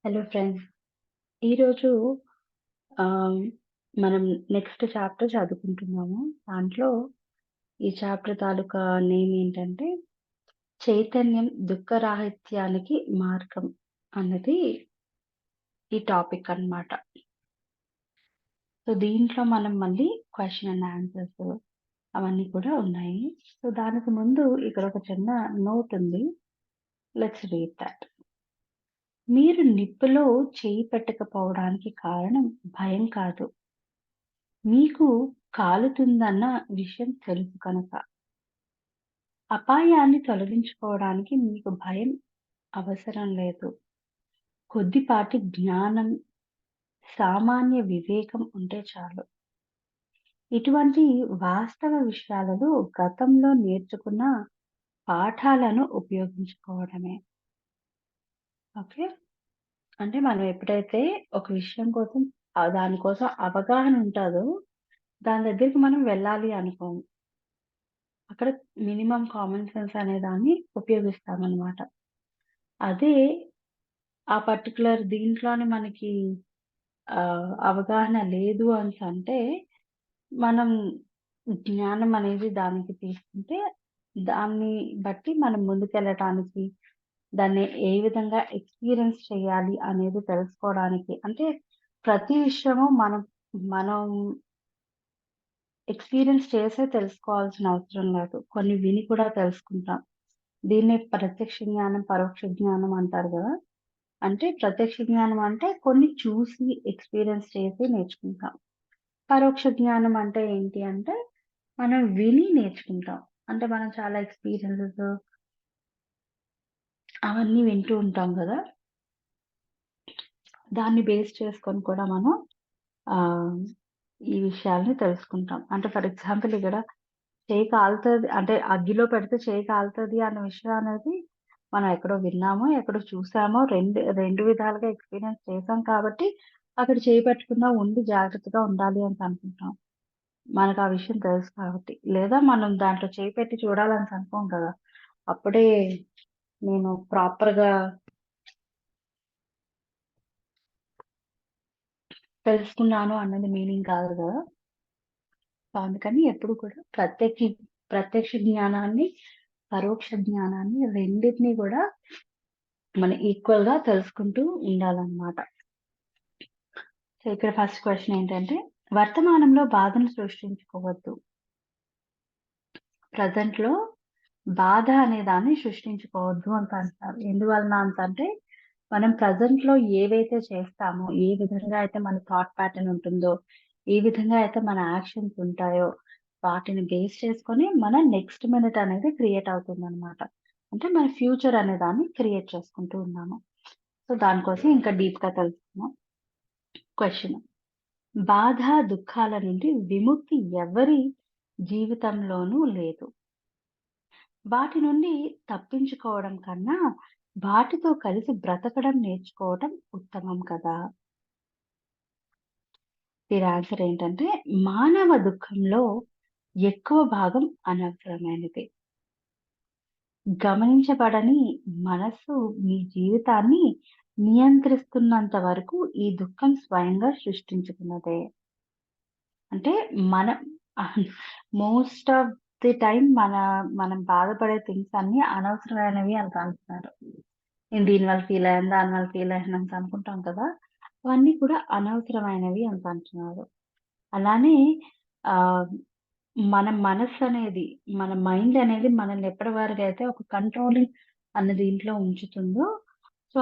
Hello friends. ఈరోజు ఆహ్, మనం నెక్స్ట్ చాప్టర్ చదువుకుంటున్నాము. దాంట్లో ఈ చాప్టర్ తాలూకా నేమ్ ఏంటంటే 'చైతన్యం దుఃఖరాహిత్యానికి మార్గం' అన్నది ఈ టాపిక్ అన్నమాట. సో, దీంట్లో మనం మళ్ళీ క్వెషన్ అండ్ ఆన్సర్స్ అవన్నీ కూడా ఉన్నాయి. సో, దానికి ముందు ఇక్కడ ఒక చిన్న నోట్ ఉంది. Let's read thought. మీరు నిప్పులో చెయ్యి పెట్టకపోవడానికి కారణం భయం కాదు. మీకు కాలుతుందన్న విషయం తెలుసు కనుక. అపాయాన్ని తొలగించుకోవడానికి మీకు భయం అవసరం లేదు. కొద్దిపాటి జ్ఞానం, సామాన్య వివేకం ఉంటే చాలు. ఇటువంటి వాస్తవ విషయాలలో గతంలో నేర్చుకున్న పాఠాలను ఉపయోగించుకోవడమే. ఓకే. అంటే మనం ఎప్పుడైతే ఒక విషయం కోసం దాని కోసం అవగాహన ఉంటాదో, దాని దగ్గరికి మనం వెళ్ళాలి అనుకోము. అక్కడ మినిమమ్ కామన్ సెన్స్ అనే దాన్ని ఉపయోగిస్తామనమాట. అదే ఆ పర్టిక్యులర్ దీంట్లోనే మనకి అవగాహన లేదు అనేసంటే, మనం జ్ఞానం అనేది దానికి తీసుకుంటే, దాన్ని బట్టి మనం ముందుకెళ్ళటానికి, దాన్ని ఏ విధంగా ఎక్స్‌పీరియన్స్ చేయాలి అనేది తెలుసుకోవడానికి అంటే, ప్రతి విషయము మనం ఎక్స్‌పీరియన్స్ చేసే తెలుసుకోవాల్సిన అవసరం లేదు. కొన్ని విని కూడా తెలుసుకుంటాం. దీన్నే ప్రత్యక్ష జ్ఞానం, పరోక్ష జ్ఞానం అంటారు గదా! అంటే ప్రత్యక్ష జ్ఞానం అంటే కొన్ని చూసి, ఎక్స్‌పీరియన్స్ చేసి నేర్చుకుంటాం. పరోక్ష జ్ఞానం అంటే ఏంటి అంటే, మనం విని నేర్చుకుంటాం. అంటే మనం చాలా ఎక్స్‌పీరియన్సెస్ అవన్నీ వింటూ ఉంటాం గదా! దాన్ని బేస్ చేసుకొని కూడా మనం ఆహ్, ఈ విషయాల్ని తెలుసుకుంటాం. అంటే ఫర్ ఎగ్జాంపుల్ ఇక్కడ చెయ్యి కాలుతది అంటే అగ్గిలో పెడితే చెయ్యి కాలుతది అన్న విషయం అనేది మనం ఎక్కడో విన్నామో, ఎక్కడో చూసామో 2 విధాలుగా ఎక్స్‌పీరియన్స్ చేసాం కాబట్టి, అక్కడ చేయి పెట్టకుండా ఉండి జాగ్రత్తగా ఉండాలి అనేసి అనుకుంటాం. మనకు ఆ విషయం తెలుసు కాబట్టి. లేదా మనం దాంట్లో చేయి పెట్టి చూడాలనేసి అనుకోం కదా! అప్పుడే నేను ప్రాపర్‌గా తెలుసుకున్నాను అన్నది మీనింగ్ కాదు గదా! సో, అందుకని ఎప్పుడు కూడా ప్రత్యక్ష జ్ఞానాన్ని, పరోక్ష జ్ఞానాన్ని రెండిటిని గూడా మనం ఈక్వల్‌గా తెలుసుకుంటూ ఉండాలన్నమాట. సో, ఇక్కడ ఫస్ట్ క్వెషన్ ఏంటంటే, వర్తమానంలో బాధను సృష్టించుకోవద్దు. ప్రెజెంట్‌లో బాధ అనే దాన్ని సృష్టించుకోవద్దు అని అంటారు. ఎందువలన అంటే, మనం ప్రెజెంట్‌లో ఏవైతే చేస్తామో, ఏ విధంగా అయితే మన థాట్ ప్యాటర్న్ ఉంటుందో, ఏ విధంగా అయితే మన యాక్షన్స్ ఉంటాయో, వాటిని బేస్ చేసుకొని మన నెక్స్ట్ మినిట్ అనేది క్రియేట్ అవుతుందనమాట. అంటే మన ఫ్యూచర్ అనే దాన్ని క్రియేట్ చేసుకుంటూ ఉన్నాము. సో, దానికోసం ఇంకా డీప్‌గా తెలుసుకుందాం. క్వెషన్. బాధ, దుఃఖాల నుండి విముక్తి ఎవరి జీవితంలోనూ లేదు. వాటి నుండి తప్పించుకోవడం కన్నా, వాటితో కలిసి బ్రతకడం నేర్చుకోవడం ఉత్తమం కదా! దీని ఆన్సర్ ఏంటంటే, మానవ దుఃఖంలో ఎక్కువ భాగం అనవసరమైనదే. గమనించబడని మనస్సు మీ జీవితాన్ని నియంత్రిస్తున్నంత వరకు ఈ దుఃఖం స్వయంగా సృష్టించుకున్నదే. అంటే మన మోస్ట్ ఆఫ్ ది టైమ్ మనం బాధపడే థింగ్స్ అన్నీ అనవసరమైనవి అని అంటున్నారు. నేను దీనివల్ల ఫీల్ అయ్యాను, దానివల్ల ఫీల్ అయ్యాను అని అనుకుంటాం కదా! అవన్నీ కూడా అనవసరమైనవి అని అంటున్నారు. అలానే ఆహ్, మన మనస్సనేది, మన మైండ్ అనేది మనల్ని ఎప్పటి వరకైతే ఒక కంట్రోలింగ్ అన్న దీంట్లో ఉంచుతుందో, సో,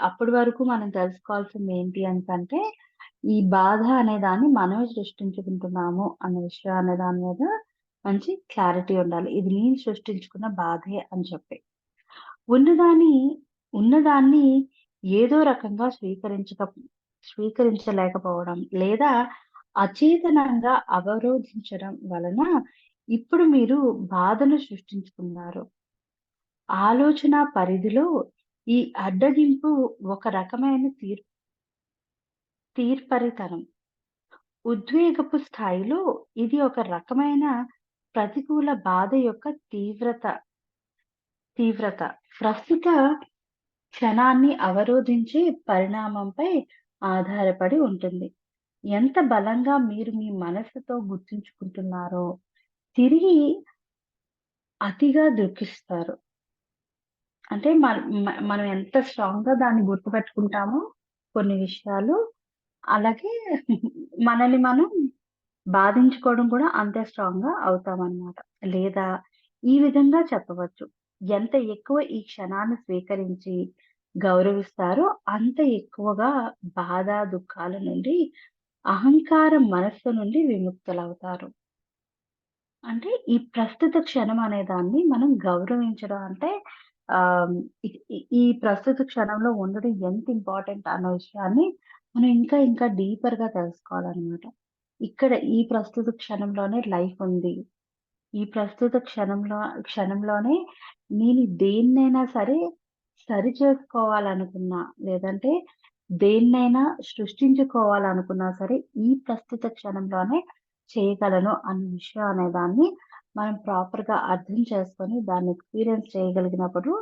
అప్పటి వరకు మనం తెలుసుకోవాల్సింది ఏంటి అనేసంటే, ఈ బాధ అనే దాన్ని మనమే సృష్టించుకుంటున్నాము అన్న విషయం అనే దాని మీద మంచి క్లారిటీ ఉండాలి. ఇది నేను సృష్టించుకున్న బాధే అని చెప్పి. ఉన్నదాన్ని ఉన్నదాన్ని ఏదో రకంగా స్వీకరించలేకపోవడం లేదా అచేతనంగా అవరోధించడం వలన ఇప్పుడు మీరు బాధను సృష్టించుకున్నారు. ఆలోచన పరిధిలో ఈ అడ్డగింపు ఒక రకమైన తీర్పరితనం. ఉద్వేగపు స్థాయిలో ఇది ఒక రకమైన ప్రతికూల బాధ యొక్క తీవ్రత. ప్రస్తుత క్షణాన్ని అవరోధించే పరిణామంపై ఆధారపడి ఉంటుంది. ఎంత బలంగా మీరు మీ మనసుతో గుర్తుంచుకుంటున్నారో, తిరిగి అతిగా దుఃఖిస్తారు. అంటే మనం ఎంత స్ట్రాంగ్‌గా దాన్ని గుర్తుపెట్టుకుంటామో కొన్ని విషయాలు, అలాగే మనల్ని మనం బాధించుకోవడం కూడా అంతే స్ట్రాంగ్‌గా అవుతామనమాట. లేదా ఈ విధంగా చెప్పవచ్చు. ఎంత ఎక్కువ ఈ క్షణాన్ని స్వీకరించి గౌరవిస్తారో, అంత ఎక్కువగా బాధ, దుఃఖాల నుండి, అహంకారం మనస్సు నుండి విముక్తులవుతారు. అంటే ఈ ప్రస్తుత క్షణం అనే దాన్ని మనం గౌరవించడం అంటే ఆహ్, ఈ ఈ ఈ ప్రస్తుత క్షణంలో ఉండడం ఎంత ఇంపార్టెంట్ అన్న విషయాన్ని మనం ఇంకా ఇంకా డీపర్‌గా తెలుసుకోవాలనమాట. ఇక్కడ ఈ ప్రస్తుత క్షణంలోనే లైఫ్ ఉంది. ఈ ప్రస్తుత క్షణంలోనే నేను దేన్నైనా సరే సరిచేసుకోవాలనుకున్నా, లేదంటే దేన్నైనా సృష్టించుకోవాలనుకున్నా సరే, ఈ ప్రస్తుత క్షణంలోనే చేయగలను అన్న విషయం అనే దాన్ని మనం ప్రాపర్‌గా అర్థం చేసుకొని, దాన్ని ఎక్స్‌పీరియన్స్ చేయగలిగినప్పుడు,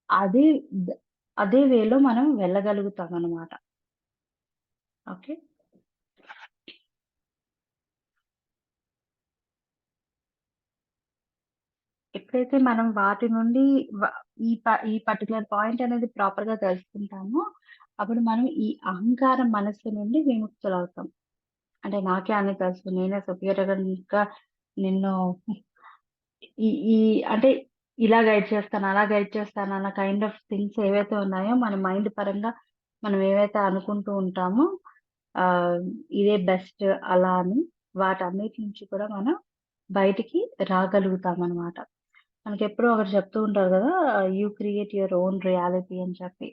అదే ద అదే వేలో మనం వెళ్ళగలుగుతామనమాట. ఓకే. ఎప్పుడైతే మనం వాటి నుండి వ ఈ పర్టిక్యులర్ పాయింట్ అనేది ప్రాపర్‌గా తెలుసుకుంటామో, అప్పుడు మనం ఈ అహంకార మనస్సు నుండి విముక్తులవుతాం. అంటే నాకే అన్నీ తెలుసు. నేనే సుపీరియర్‌గా నిన్ను ఈ ఈ అంటే ఇలా గైడ్ చేస్తాను, అలా గైడ్ చేస్తాను అన్న కైండ్ ఆఫ్ థింగ్స్ ఏవైతే ఉన్నాయో మన మైండ్ పరంగా మనం ఏవైతే అనుకుంటూ ఉంటామో ఆహ్, ఇదే బెస్ట్ అలా అని వాటన్నిటి నుంచి కూడా మనం బయటికి రాగలుగుతామనమాట. మనకెప్పుడో ఒకరు చెప్తూ ఉంటారు గదా! You create your own reality అని చెప్పి.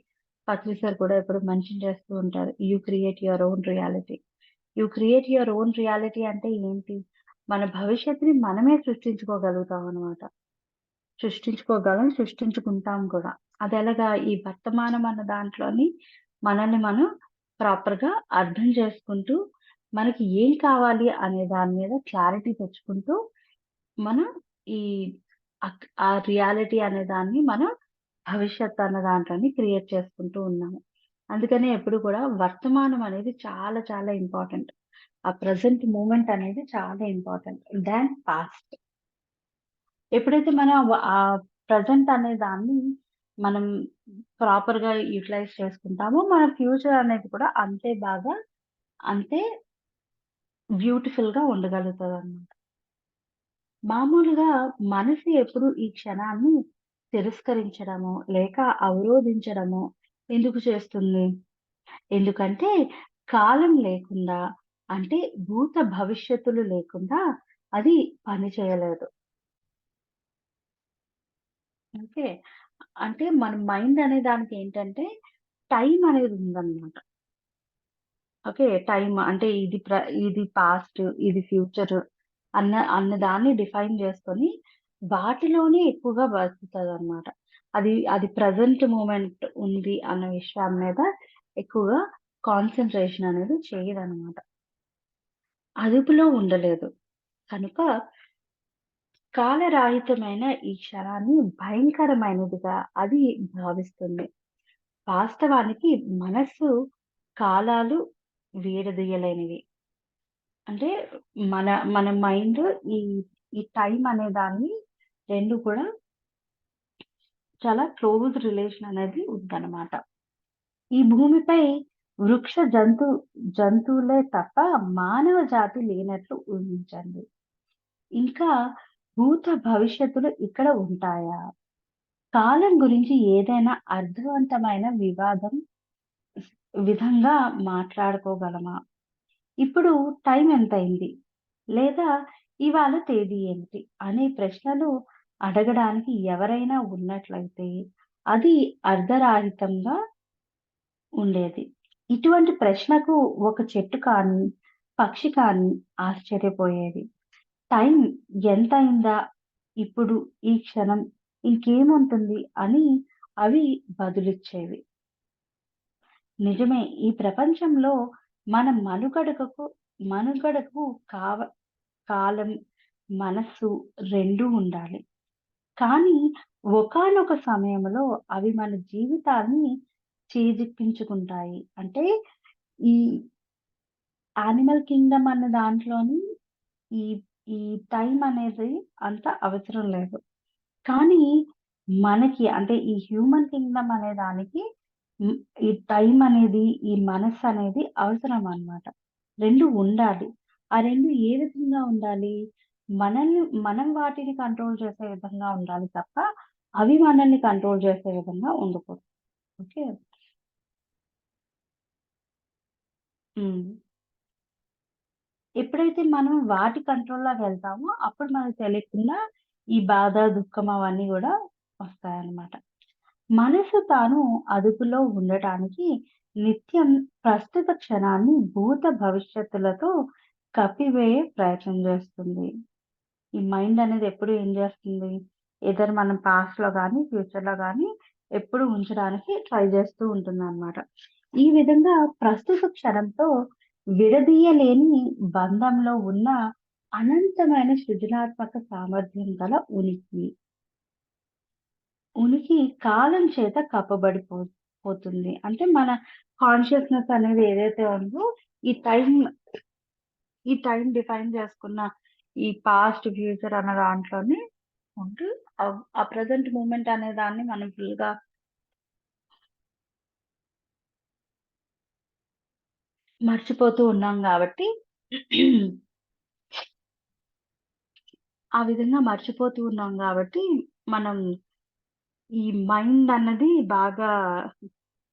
పత్రి సార్ కూడా ఎప్పుడు మెన్షన్ చేస్తూ ఉంటారు. You create your own reality. You create your own reality అంటే ఏంటి? మన భవిష్యత్తుని మనమే సృష్టించుకోగలుగుతామనమాట. సృష్టించుకుంటాం కూడా. అదెలాగా? ఈ వర్తమానం అన్న దాంట్లోని మనల్ని మనం ప్రాపర్‌గా అర్థం చేసుకుంటూ, మనకి ఏం కావాలి అనే దాని మీద క్లారిటీ తెచ్చుకుంటూ, మనం ఈ ఆ రియాలిటీ అనే దాన్ని మనం భవిష్యత్ అన్న దాంట్లోని క్రియేట్ చేసుకుంటూ ఉన్నాము. అందుకనే ఎప్పుడు కూడా వర్తమానం అనేది చాలా చాలా ఇంపార్టెంట్. ఆ ప్రెజెంట్ మూమెంట్ అనేది చాలా ఇంపార్టెంట్ దాన్ పాస్ట్. ఎప్పుడైతే మనం ప్రెజెంట్ అనే దాన్ని మనం ప్రాపర్‌గా యుటిలైజ్ చేసుకుంటామో, మన ఫ్యూచర్ అనేది కూడా అంతే బాగా, అంతే బ్యూటిఫుల్‌గా ఉండగలుగుతదనమాట. మామూలుగా మనసు ఎప్పుడు ఈ క్షణాన్ని తిరస్కరించడమో, లేక అవరోధించడమో ఎందుకు చేస్తుంది? ఎందుకంటే కాలం లేకుండా, అంటే భూత భవిష్యత్తులు లేకుండా అది పని చేయలేదు. ఓకే. అంటే మన మైండ్ అనే దానికేంటంటే టైమ్ అనేది ఉందన్నమాట. ఓకే. టైమ్ అంటే ఇది పాస్ట్, ఇది ఫ్యూచర్ అన్న దాన్ని డిఫైన్ చేసుకొని వాటిలోనే ఎక్కువగా బతుకుతదన్నమాట. అది ప్రెజెంట్ మూమెంట్ ఉంది అన్న విషయం మీద ఎక్కువగా కాన్సంట్రేషన్ అనేది చేయదన్నమాట. అదుపులో ఉండలేదు. కనుక కాలరాహితమైన ఈ క్షణాన్ని భయంకరమైనదిగా అది భావిస్తుంది. వాస్తవానికి మనస్సు కాలాలు విడదీయలేనివి. అంటే మన మన మైండ్ ఈ ఈ టైమ్ అనే దాన్ని 2 కూడా చాలా క్లోజ్ రిలేషన్ అనేది ఉందన్నమాట. ఈ భూమిపై వృక్ష జంతువులే తప్ప మానవ జాతి లేనట్లు ఊహించండి. ఇంకా భూత భవిష్యత్తులు ఇక్కడ ఉంటాయా? కాలం గురించి ఏదైనా అర్థవంతమైన విధంగా మాట్లాడుకోగలమా? ఇప్పుడు టైం ఎంతయింది? లేదా ఇవాళ తేదీ ఏమిటి? అనే ప్రశ్నలు అడగడానికి ఎవరైనా ఉన్నట్లయితే అది అర్ధరాహితంగా ఉండేది. ఇటువంటి ప్రశ్నకు ఒక చెట్టు కానీ, పక్షి కానీ ఆశ్చర్యపోయేది. టైం ఎంతయిందా? ఇప్పుడు ఈ క్షణం ఇంకేముంటుంది అని అవి బదులిచ్చేవి. నిజమే. ఈ ప్రపంచంలో మన మనుగడకు కావ కాలం, మనస్సు 2 ఉండాలి. కానీ ఒకానొక సమయంలో అవి మన జీవితాన్ని చేజిక్కించుకుంటాయి. అంటే ఈ యానిమల్ కింగ్‌డమ్ అన్న దాంట్లోని ఈ ఈ టైం అనేది అంత అవసరం లేదు. కానీ మనకి అంటే ఈ హ్యూమన్ కింగ్‌డమ్ అనే దానికి హ్మ్. ఈ టైం అనేది, ఈ మనస్సనేది అవసరం అన్నమాట. 2 ఉండాలి. ఆ 2 ఏ విధంగా ఉండాలి? మనం వాటిని కంట్రోల్ చేసే విధంగా ఉండాలి తప్ప, అవి మనల్ని కంట్రోల్ చేసే విధంగా ఉండకూడదు. ఓకే. హ్మ్. ఎప్పుడైతే మనం వాటి కంట్రోల్‌లోకి వెళ్తామో, అప్పుడు మనకు తెలియకుండా ఈ బాధ, దుఃఖం అవన్నీ గూడా వస్తాయన్నమాట. మనసు తాను అదుపులో ఉండటానికి నిత్యం ప్రస్తుత క్షణాన్ని భూత భవిష్యత్తులతో కప్పివేయే ప్రయత్నం చేస్తుంది. ఈ మైండ్ అనేది ఎప్పుడు ఏం చేస్తుంది? ఎయిదర్ మనం పాస్ట్‌లో గాని, ఫ్యూచర్‌లో గాని ఎప్పుడు ఉంచడానికి ట్రై చేస్తూ ఉంటుందన్నమాట. ఈ విధంగా ప్రస్తుత క్షణంతో విడదీయలేని బంధంలో ఉన్న అనంతమైన సృజనాత్మక సామర్థ్యం గల ఉనికి కాలం చేత పోతుంది. అంటే మన కాన్షియస్‌నెస్ అనేది ఏదైతే ఉందో ఈ టైం ఈ టైం డిఫైన్ చేసుకున్న ఈ పాస్ట్, ఫ్యూచర్ అన్న దాంట్లోనే ఉంటూ ఆ ప్రెజెంట్ మూమెంట్ అనే దాన్ని మనం ఫుల్‌గా మర్చిపోతూ ఉన్నాం గాబట్టి ఆ విధంగా మర్చిపోతూ ఉన్నాం గాబట్టి, మనం ఈ మైండ్ అన్నది బాగా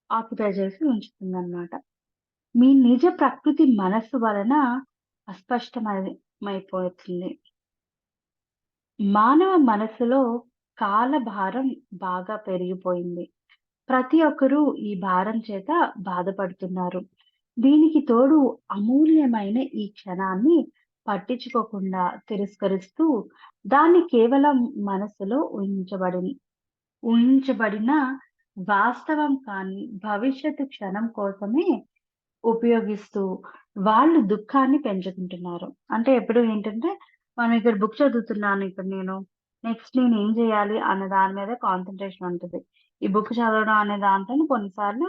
ఆక్యుపై చేసి ఉంచుతుందనమాట. మీ నిజ ప్రకృతి మనస్సు వలన మైపోతుంది. మానవ మనస్సులో కాలభారం బాగా పెరిగిపోయింది. ప్రతి ఒక్కరూ ఈ భారం చేత బాధపడుతున్నారు. దీనికి తోడు అమూల్యమైన ఈ క్షణాన్ని పట్టించుకోకుండా తిరస్కరిస్తూ, దాన్ని కేవలం మనస్సులో ఊహించబడిన వాస్తవం కాని భవిష్యత్తు క్షణం కోసమే ఉపయోగిస్తూ, వాళ్ళు దుఃఖాన్ని పెంచుకుంటున్నారు. అంటే ఎప్పుడు ఏంటంటే, మనం ఇక్కడ బుక్ చదువుతున్నాను ఇక్కడ నేను. నెక్స్ట్ నేనేం జేయాలి అన్న దాని మీద కాన్సంట్రేషన్ ఉంటది. ఈ బుక్ చదవడం అనే దాంట్లోని కొన్నిసార్లు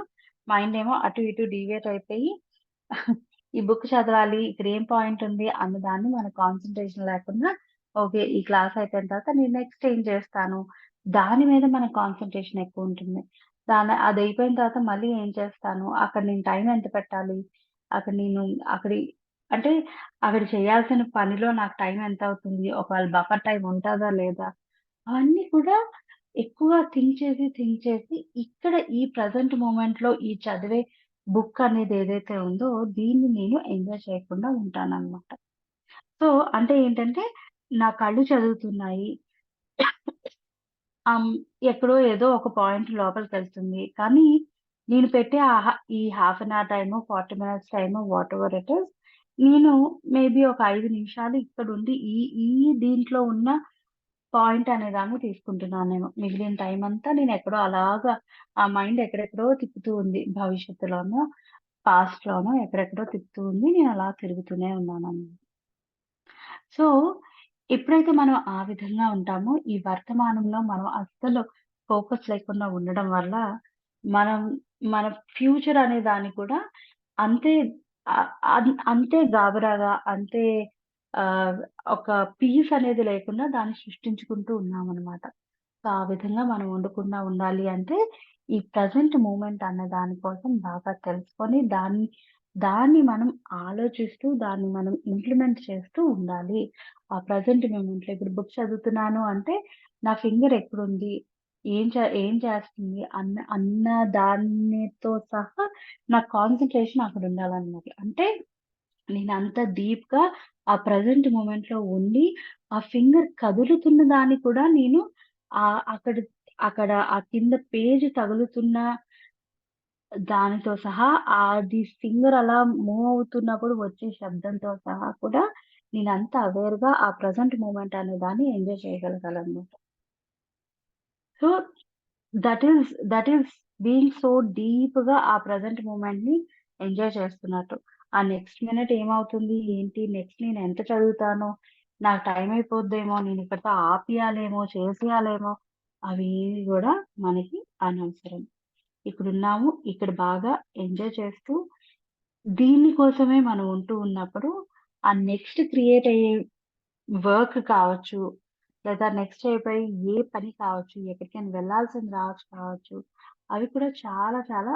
మైండేమో అటు ఇటు డీవియేట్ అయిపోయి ఈ బుక్ చదవాలి. ఇక్కడ ఏం పాయింట్ ఉంది అన్న దాన్ని మన కాన్సంట్రేషన్ లేకుండా ఓకే. ఈ క్లాస్ అయిపోయిన తర్వాత నేను నెక్స్ట్ ఏం చేస్తాను? దాని మీద మన కాన్సంట్రేషన్ ఎక్కువుంటుంది. అదయిపోయిన తర్వాత మళ్ళీ ఏం చేస్తాను? అక్కడ నేను టైం ఎంత పెట్టాలి? అక్కడ నేను అక్కడి అంటే అక్కడ చేయాల్సిన పనిలో నాకు టైం ఎంతవుతుంది? ఒకవేళ బఫర్ టైమ్ ఉంటదా? లేదా? అవన్నీ కూడా ఎక్కువ థింక్ చేసి ఇక్కడ ఈ ప్రెజెంట్ మొమెంట్‌లో ఈ చదివే బుక్ అనేది ఏదైతే ఉందో దీన్ని నేను ఎంజాయ్ చేయకుండా ఉంటాననమాట. సో, అంటే ఏంటంటే నా కళ్ళు చదువుతున్నాయి. ఆహ్, హ్మ్. ఎక్కడో ఏదో ఒక పాయింట్ లోపలికెళ్తుంది. కానీ నేను పెట్టే ఈ హాఫ్ అన్ అవర్ టైమో, 40 మినిట్స్ టైమో వాటెవర్ ఇట్ ఈస్ నేను మేబీ ఒక 5 నిమిషాలు ఇక్కడుండి ఈ ఈ దీంట్లో ఉన్న పాయింట్ అనేదాన్ని తీసుకుంటున్నానేమో. మిగిలిన టైమంతా నేనెక్కడో అలాగా ఆ మైండ్ ఎక్కడెక్కడో తిప్పుతూ ఉంది. భవిష్యత్తులోనో, పాస్ట్‌లోనో ఎక్కడెక్కడో తిప్పుతూ ఉంది. నేనలా తిరుగుతూనే ఉన్నాననమాట. సో, ఎప్పుడైతే మనం ఆ విధంగా ఉంటామో, ఈ వర్తమానంలో మనం అస్సలు ఫోకస్ లేకుండా ఉండడం వల్ల, మనం మన ఫ్యూచర్ అనే దాన్ని కూడా అంతే అంతే గాబరాగా, అంతే ఆహ్, ఒక పీస్ అనేది లేకుండా దాన్ని సృష్టించుకుంటూ ఉన్నామనమాట. సో, ఆ విధంగా మనం ఉండకుండా ఉండాలి అంటే, ఈ ప్రెజెంట్ మూమెంట్ అన్న దాని కోసం బాగా తెలుసుకొని, దాన్ని మనం ఆలోచిస్తూ, దాన్ని మనం ఇంప్లిమెంట్ చేస్తూ ఉండాలి. ఆ ప్రెజెంట్ మూమెంట్‌లో ఇప్పుడు బుక్ చదువుతున్నాను అంటే, నా ఫింగర్ ఎక్కడుంది? ఏం చేస్తుంది? అన్న దానితో సహా నా కాన్సంట్రేషన్ అక్కడుండాలనమాట. అంటే నేనంత డీప్‌గా ఆ ప్రెజెంట్ మొమెంట్‌లో ఉండి, ఆ ఫింగర్ కదులుతున్న దాన్ని కూడా నేను ఆహ్, అక్కడ అక్కడ ఆ కింద పేజ్ తగులుతున్న దానితో సహా అది ఫింగర్ అలా మూవ్ అవుతున్నప్పుడు వచ్చే శబ్దంతో సహా కూడా నేనంత అవేర్‌గా ఆ ప్రెజెంట్ మొమెంట్ అనే దాన్ని ఎంజాయ్ చేయగలగాలనమాట. So that is being so డీప్‌గా ఆ ప్రెజెంట్ మూమెంట్‌ని ఎంజాయ్ చేస్తున్నట్టు. ఆ నెక్స్ట్ మినిట్ ఏమవుతుంది? ఏంటి? నెక్స్ట్ నేను ఎంత చదువుతాను? నాకు టైం అయిపోద్దేమో, నేను ఇక్కడితో ఆపేయాలేమో, చేసేయాలేమో అవేవి గూడా మనకి అనవసరం. ఇక్కడున్నాము, ఇక్కడ బాగా ఎంజాయ్ చేస్తూ దీని కోసమే మనం ఉంటూ ఉన్నప్పుడు, ఆ నెక్స్ట్ క్రియేట్ అయ్యే వర్క్ కావచ్చు, లేదా నెక్స్ట్ అయిపోయి ఏ పని కావచ్చు, ఎక్కడికైనా వెళ్ళాల్సింది కావచ్చు, అవి కూడా చాలా చాలా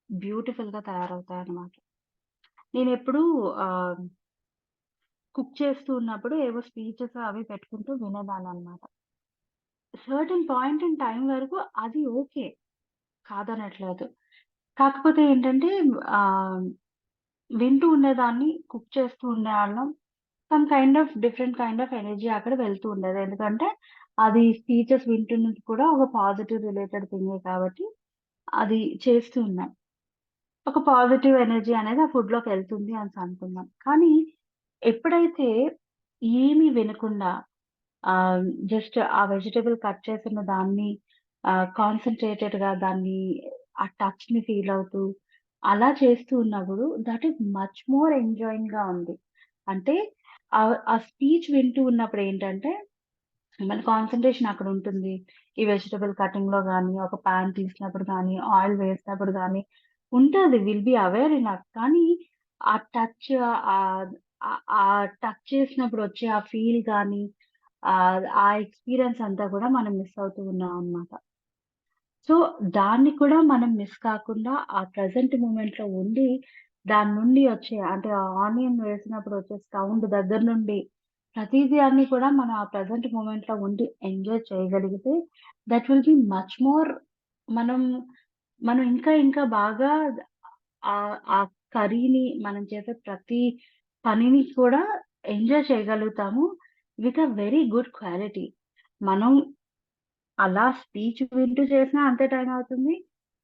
బ్యూటిఫుల్‌గా తయారవుతాయన్నమాట. నేనెప్పుడూ ఆహ్, కుక్ చేస్తూ ఉన్నప్పుడు ఏవో స్పీచెస్ అవి పెట్టుకుంటూ వినేదాన్ననమాట. సర్టెన్ పాయింట్ ఇన్ టైమ్ వరకు అది ఓకే. కాదనట్లేదు. కాకపోతే ఏంటంటే ఆహ్, వింటూ ఉండేదాన్ని, కుక్ చేస్తూ ఉండేవాళ్ళం. Some kind of different kind of energy అక్కడ వెళ్తూ ఉండేది. ఎందుకంటే అది స్పీచెస్ వింటున్నది కూడా ఒక పాజిటివ్ రిలేటెడ్ థింగే కాబట్టి అది చేస్తూ ఉన్నాం. ఒక పాజిటివ్ ఎనర్జీ అనేది ఆ ఫుడ్‌లోకెళ్తుంది అనేసి అనుకున్నాం. కానీ ఎప్పుడైతే ఏమి వినకుండా జస్ట్ ఆ వెజిటబుల్ కట్ చేసిన దాన్ని కాన్సంట్రేటెడ్‌గా దాన్ని ఆ టచ్‌ని ఫీల్ అవుతూ అలా చేస్తూ ఉన్నప్పుడు దట్ ఈస్ మచ్ మోర్ ఎంజాయింగ్‌గా ఉంది. అంటే ఆ స్పీచ్ వింటూ ఉన్నప్పుడు ఏంటంటే మన కాన్సంట్రేషన్ అక్కడుంటుంది. ఈ వెజిటబుల్ కటింగ్‌లో గాని, ఒక పాన్ తీసినప్పుడు గాని, ఆయిల్ వేసినప్పుడు గాని ఉంటది. Will be aware enough. కానీ ఆ టచ్ ఆహ్, ఆ టచ్ చేసినప్పుడు వచ్చే ఆ ఫీల్ గాని, ఆ ఎక్స్‌పీరియన్స్ అంతా కూడా మనం మిస్ అవుతూ ఉన్నామనమాట. సో, దాన్ని కూడా మనం మిస్ కాకుండా ఆ ప్రెజెంట్ మూమెంట్‌లో ఉండి, దాని నుండి వచ్చే అంటే ఆ ఆనియన్ వేసినప్పుడు వచ్చే సౌండ్ దగ్గర నుండి ప్రతీది అన్నీ కూడా మనం ఆ ప్రెజెంట్ మూమెంట్‌లో ఉండి ఎంజాయ్ చేయగలిగితే that will be much more మనం మనం ఇంకా ఇంకా బాగా ఆ కర్రీని మనం చేసే ప్రతి పనిని కూడా ఎంజాయ్ చేయగలుగుతాము. With a very good quality. మనం అలా స్పీచ్ వింటూ చేసినా అంతే టైం అవుతుంది.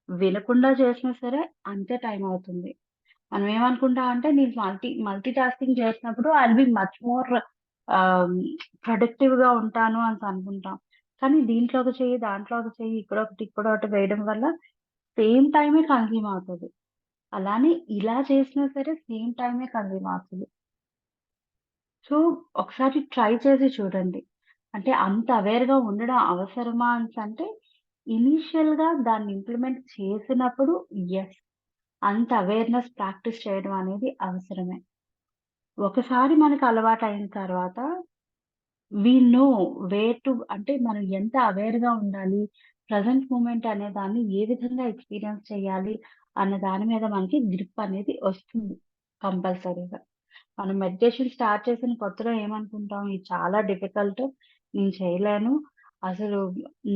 వినకుండా చేసినా సరే అంతే టైం అవుతుంది. మనం ఏమనుకుంటామంటే నేను మల్టీ టాస్కింగ్ చేసినప్పుడు I will be much more ఆహ్, ప్రొడక్టివ్‌గా ఉంటాను అనేసి అనుకుంటాం. కానీ దీంట్లో ఒక చెయ్యి, దాంట్లో ఒక చెయ్యి, ఇక్కడొకటి, ఇక్కడొకటి వేయడం వల్ల సేమ్ టైమే కన్జ్యూమ్ అవుతది. అలానే ఇలా చేసినా సరే సేమ్ టైమే కన్జ్యూమ్ అవుతది. సో, ఒకసారి ట్రై చేసి చూడండి. అంటే అంత అవేర్‌గా ఉండడం అవసరమా అనేసంటే, ఇనీషియల్‌గా దాన్ని ఇంప్లిమెంట్ చేసినప్పుడు యెస్. అంత అవేర్‌నెస్ ప్రాక్టీస్ చేయడం అనేది అవసరమే. ఒకసారి మనకు అలవాటయిన తర్వాత వి నో వేర్ టు అంటే మనం ఎంత అవేర్‌గా ఉండాలి. ప్రెజెంట్ మూమెంట్ అనే దాన్ని ఏ విధంగా ఎక్స్‌పీరియన్స్ చేయాలి అన్న దాని మీద మనకి గ్రిప్ అనేది వస్తుంది కంపల్సరీగా. మనం మెడిటేషన్ స్టార్ట్ చేసిన కొత్తలో ఏమనుకుంటాం, ఇది చాలా డిఫికల్ట్. నేను చేయలేను. అసలు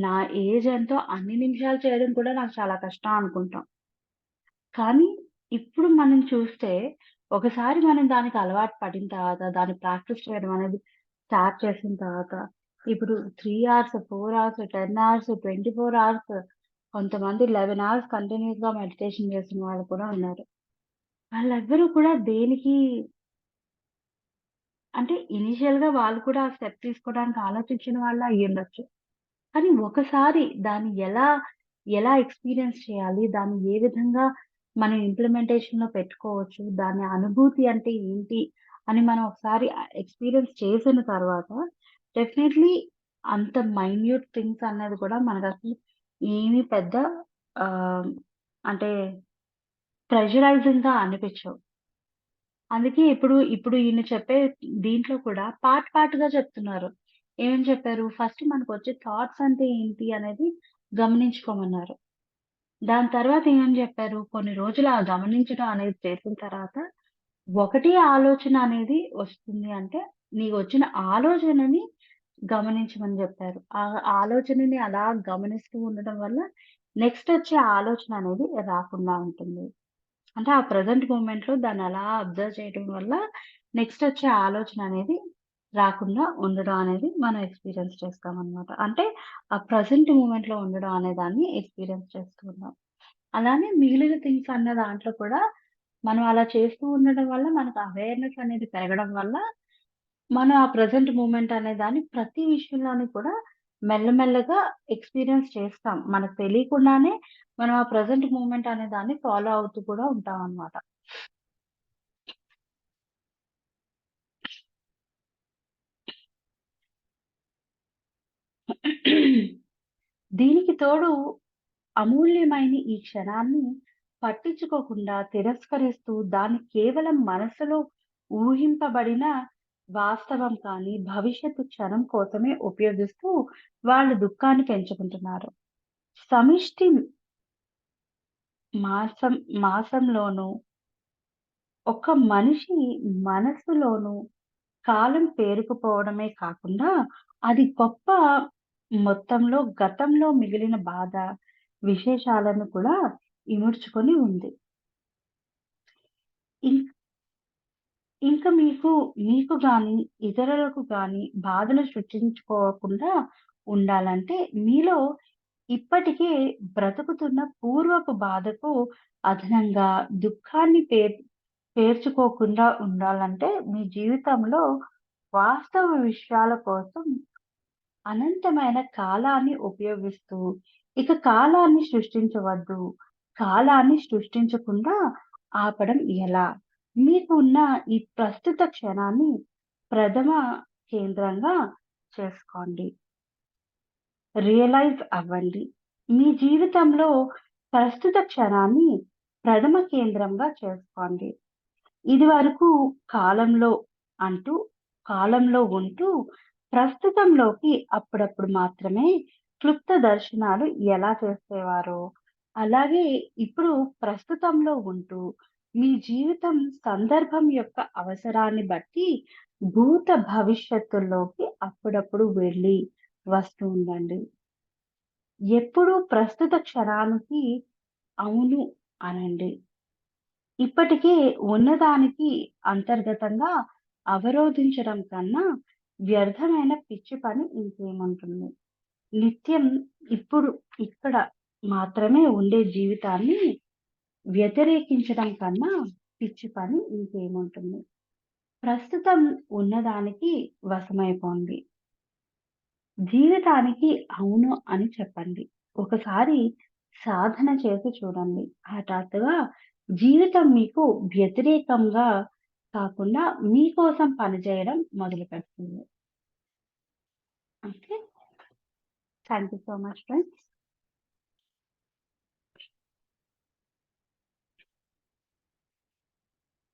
నా ఏజ్ ఎంతో అన్ని నిమిషాలు చేయడం కూడా నాకు చాలా కష్టం అనుకుంటాం. కానీ ఇప్పుడు మనం చూస్తే ఒకసారి మనం దానికి అలవాటు పడిన తర్వాత, దాన్ని ప్రాక్టీస్ చేయడం అనేది స్టార్ట్ చేసిన తర్వాత, ఇప్పుడు 3 అవర్స్, 4 అవర్స్, 10 అవర్స్, 24 అవర్స్ కొంతమంది 11 అవర్స్ కంటిన్యూయస్‌గా మెడిటేషన్ చేసిన వాళ్ళు కూడా ఉన్నారు. వాళ్ళెవ్వరూ కూడా దేనికి అంటే ఇనీషియల్‌గా వాళ్ళు కూడా ఆ స్టెప్ తీసుకోవడానికి ఆలోచించిన వాళ్ళే అయ్యుండొచ్చు. కానీ ఒకసారి దాన్ని ఎలా ఎక్స్‌పీరియన్స్ చేయాలి? దాన్ని ఏ విధంగా మనం ఇంప్లిమెంటేషన్‌లో పెట్టుకోవచ్చు? దాని అనుభూతి అంటే ఏంటి? అని మనం ఒకసారి ఎక్స్‌పీరియన్స్ చేసిన తర్వాత డెఫినైట్‌లీ అంత మైన్యూట్ థింగ్స్ అన్నది కూడా మనకసలు ఏమి పెద్ద ఆహ్, అంటే ప్రెషరైజింగ్‌గా అనిపిచ్చవు. అందుకే ఇప్పుడు ఈయన చెప్పే దీంట్లో కూడా పార్ట్‌గా చెప్తున్నారు. ఏమని చెప్పారు? ఫస్ట్ మనకొచ్చే థాట్స్ అంటే ఏంటి అనేది గమనించుకోమన్నారు. దాని తర్వాత ఏమని చెప్పారు? కొన్ని రోజులు ఆ గమనించడం అనేది చేసిన తర్వాత, ఒకటే ఆలోచన అనేది వస్తుంది అంటే, నీకొచ్చిన ఆలోచనని గమనించమని జెప్పారు. ఆ ఆలోచనని అలా గమనిస్తూ ఉండడం వల్ల నెక్స్ట్ వచ్చే ఆలోచన అనేది రాకుండా ఉంటుంది. అంటే ఆ ప్రెజెంట్ మూమెంట్‌లో దాన్నలా అబ్జర్వ్ చేయడం వల్ల నెక్స్ట్ వచ్చే ఆలోచన అనేది రాకుండా ఉండడం అనేది మనం ఎక్స్‌పీరియన్స్ చేస్తామనమాట. అంటే ఆ ప్రెజెంట్ మూమెంట్‌లో ఉండడం అనే దాన్ని ఎక్స్‌పీరియన్స్ చేస్తూ ఉన్నాం. అలానే మిగిలిన థింగ్స్ అన్న దాంట్లో కూడా మనం అలా చేస్తూ ఉండడం వల్ల మనకు అవేర్‌నెస్ అనేది పెరగడం వల్ల మనం ఆ ప్రెజెంట్ మూమెంట్ అనే దాన్ని ప్రతి విషయంలోని కూడా మెల్లమెల్లగా ఎక్స్‌పీరియన్స్ చేస్తాం. మనకు తెలియకుండానే మనం ఆ ప్రెజెంట్ మూమెంట్ అనే దాన్ని ఫాలో అవుతూ కూడా ఉంటామనమాట. తోడు అమూల్యమైన ఈ క్షణాన్ని పట్టించుకోకుండా తిరస్కరిస్తూ దాన్ని కేవలం మనసులో ఊహింపబడిన వాస్తవం కానీ, భవిష్యత్తు క్షణం కోసమే ఉపయోగిస్తూ వాళ్ళు దుఃఖాన్ని పెంచుకుంటున్నారు. సమిష్టి మాసం మాసంలోనూ ఒక మనిషి మనస్సులోనూ కాలం పేరుకుపోవడమే కాకుండా, అది గొప్ప మొత్తంలో గతంలో మిగిలిన బాధ, విశేషాలను కూడా ఇముడ్చుకొని ఉంది. ఇం ఇంక మీకు గాని, ఇతరులకు గాని బాధను సృష్టించుకోకుండా ఉండాలంటే, మీలో ఇప్పటికే బ్రతుకుతున్న పూర్వపు బాధకు అదనంగా దుఃఖాన్ని పేర్చుకోకుండా ఉండాలంటే, మీ జీవితంలో వాస్తవ విషయాల కోసం అనంతమైన కాలాన్ని ఉపయోగిస్తూ, ఇక కాలాన్ని సృష్టించవద్దు. కాలాన్ని సృష్టించకుండా ఆపడం ఎలా? మీకు ఉన్న ఈ ప్రస్తుత క్షణాన్ని ప్రథమ కేంద్రంగా చేసుకోండి. రియలైజ్ అవ్వండి. మీ జీవితంలో ప్రస్తుత క్షణాన్ని ప్రథమ కేంద్రంగా చేసుకోండి. ఇదివరకు కాలంలో అంటూ కాలంలో ఉంటూ ప్రస్తుతంలోకి అప్పుడప్పుడు మాత్రమే క్లుప్త దర్శనాలు ఎలా చేసేవారో, అలాగే ఇప్పుడు ప్రస్తుతంలో ఉంటూ మీ జీవితం సందర్భం యొక్క అవసరాన్ని బట్టి భూత భవిష్యత్తుల్లోకి అప్పుడప్పుడు వెళ్ళి వస్తూ ఉండండి. ఎప్పుడూ ప్రస్తుత క్షణానికి అవును అనండి. ఇప్పటికే ఉన్నదానికి అంతర్గతంగా అవరోధించడం కన్నా వ్యర్థమైన పిచ్చి పని ఇంకేముంటుంది. నిత్యం ఇప్పుడు, ఇక్కడ మాత్రమే ఉండే జీవితాన్ని వ్యతిరేకించడం కన్నా పిచ్చి పని ఇంకేముంటుంది. ప్రస్తుతం ఉన్నదానికి వశమైపోండి. జీవితానికి అవును అని చెప్పండి. ఒకసారి సాధన చేసి చూడండి. హఠాత్తుగా జీవితం మీకు వ్యతిరేకంగా కాకుండా మీకోసం పనిచేయడం మొదలుపెడుతుంది. Okay. Thank you so much friends.